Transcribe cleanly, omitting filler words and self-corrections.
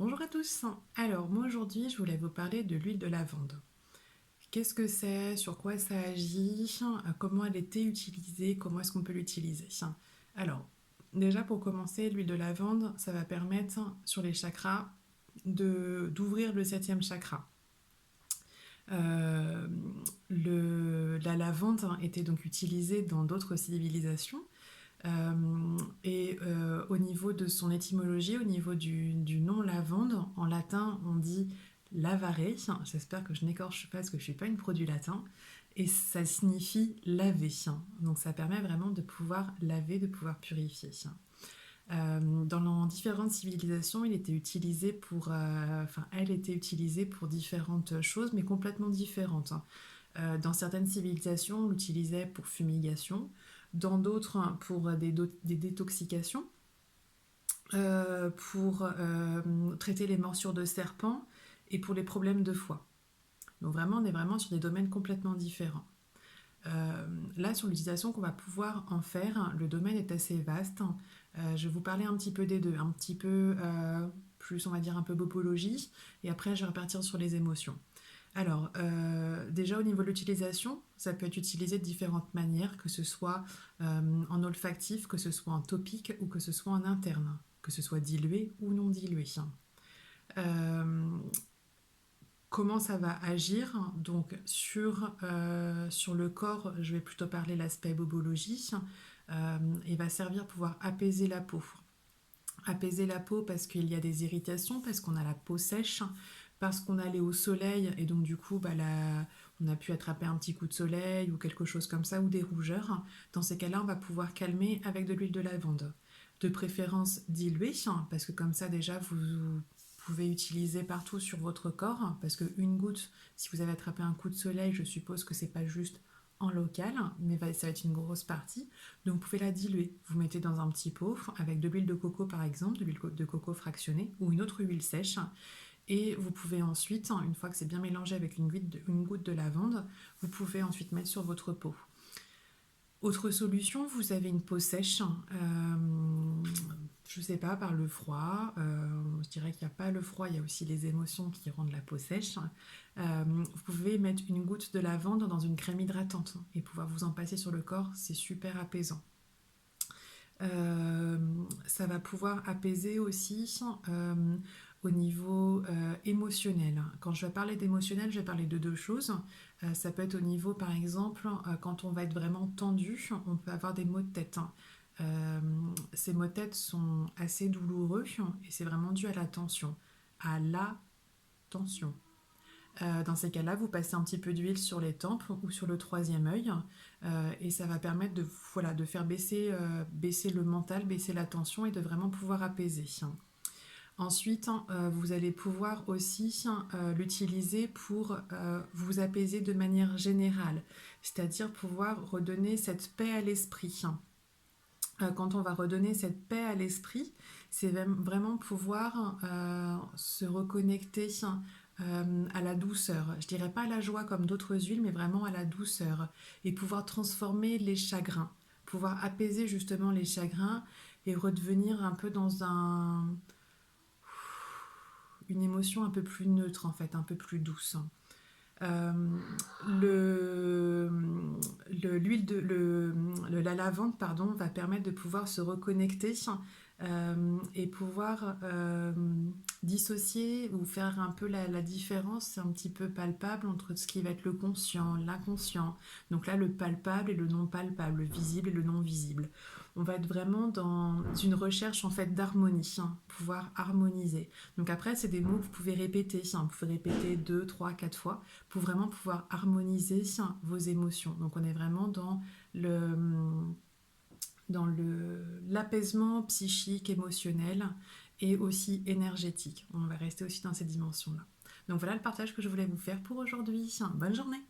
Bonjour à tous. Alors moi aujourd'hui je voulais vous parler de l'huile de lavande. Qu'est-ce que c'est? Sur quoi ça agit? Comment elle était utilisée? Comment est-ce qu'on peut l'utiliser? Alors déjà pour commencer, l'huile de lavande ça va permettre sur les chakras d'ouvrir le septième chakra. Euh, la lavande était donc utilisée dans d'autres civilisations. Au niveau de son étymologie, au niveau du nom lavande, en latin on dit lavare, j'espère que je n'écorche pas parce que je ne suis pas une pro du latin, et ça signifie laver. Donc ça permet vraiment de pouvoir laver, de pouvoir purifier. Dans différentes civilisations, il était utilisé elle était utilisée pour différentes choses, mais complètement différentes. Dans certaines civilisations, on l'utilisait pour fumigation, dans d'autres pour des détoxications, pour traiter les morsures de serpents et pour les problèmes de foie. Donc vraiment, on est vraiment sur des domaines complètement différents. Là, sur l'utilisation qu'on va pouvoir en faire, le domaine est assez vaste. Je vais vous parler un petit peu des deux, un petit peu plus, on va dire, un peu bopologie, et après, je vais repartir sur les émotions. Alors, déjà au niveau de l'utilisation, ça peut être utilisé de différentes manières, que ce soit en olfactif, que ce soit en topique ou que ce soit en interne, que ce soit dilué ou non dilué. Euh, Comment ça va agir? Donc sur le corps, je vais plutôt parler l'aspect bobologie, et va servir pour pouvoir apaiser la peau. Apaiser la peau parce qu'il y a des irritations, parce qu'on a la peau sèche, parce qu'on allait au soleil et donc du coup on a pu attraper un petit coup de soleil ou quelque chose comme ça ou des rougeurs. Dans ces cas-là, on va pouvoir calmer avec de l'huile de lavande. De préférence diluée, parce que comme ça déjà vous pouvez utiliser partout sur votre corps, parce qu'une goutte, si vous avez attrapé un coup de soleil, je suppose que c'est pas juste en local, mais ça va être une grosse partie. Donc vous pouvez la diluer. Vous mettez dans un petit pot avec de l'huile de coco par exemple, de l'huile de coco fractionnée ou une autre huile sèche. Et vous pouvez ensuite, une fois que c'est bien mélangé avec une goutte de lavande, vous pouvez ensuite mettre sur votre peau. Autre solution, vous avez une peau sèche, je ne sais pas, par le froid. Je dirais qu'il n'y a pas le froid, il y a aussi les émotions qui rendent la peau sèche. Vous pouvez mettre une goutte de lavande dans une crème hydratante et pouvoir vous en passer sur le corps, c'est super apaisant. Euh, Ça va pouvoir apaiser aussi au niveau émotionnel. Quand je vais parler d'émotionnel, je vais parler de deux choses. Ça peut être au niveau, par exemple, quand on va être vraiment tendu, on peut avoir des maux de tête. Ces maux de tête sont assez douloureux et c'est vraiment dû à la tension. À la tension. Dans ces cas-là, vous passez un petit peu d'huile sur les tempes ou sur le troisième œil et ça va permettre de faire baisser le mental, baisser la tension et de vraiment pouvoir apaiser. Ensuite, vous allez pouvoir aussi l'utiliser pour vous apaiser de manière générale, c'est-à-dire pouvoir redonner cette paix à l'esprit. Quand on va redonner cette paix à l'esprit, c'est vraiment pouvoir se reconnecter à la douceur. Je dirais pas à la joie comme d'autres huiles, mais vraiment à la douceur. Et pouvoir transformer les chagrins. Pouvoir apaiser justement les chagrins et redevenir un peu dans une émotion un peu plus neutre en fait, un peu plus douce. Euh, le, L'huile la lavande pardon, va permettre de pouvoir se reconnecter et pouvoir dissocier ou faire un peu la différence un petit peu palpable entre ce qui va être le conscient, l'inconscient. Donc là, le palpable et le non palpable, le visible et le non visible. On va être vraiment dans une recherche en fait d'harmonie, pouvoir harmoniser. Donc après, c'est des mots que vous pouvez répéter. Vous pouvez répéter 2, 3, 4 fois pour vraiment pouvoir harmoniser vos émotions. Donc on est vraiment l'apaisement psychique, émotionnel et aussi énergétique. On va rester aussi dans ces dimensions-là. Donc voilà le partage que je voulais vous faire pour aujourd'hui. Bonne journée!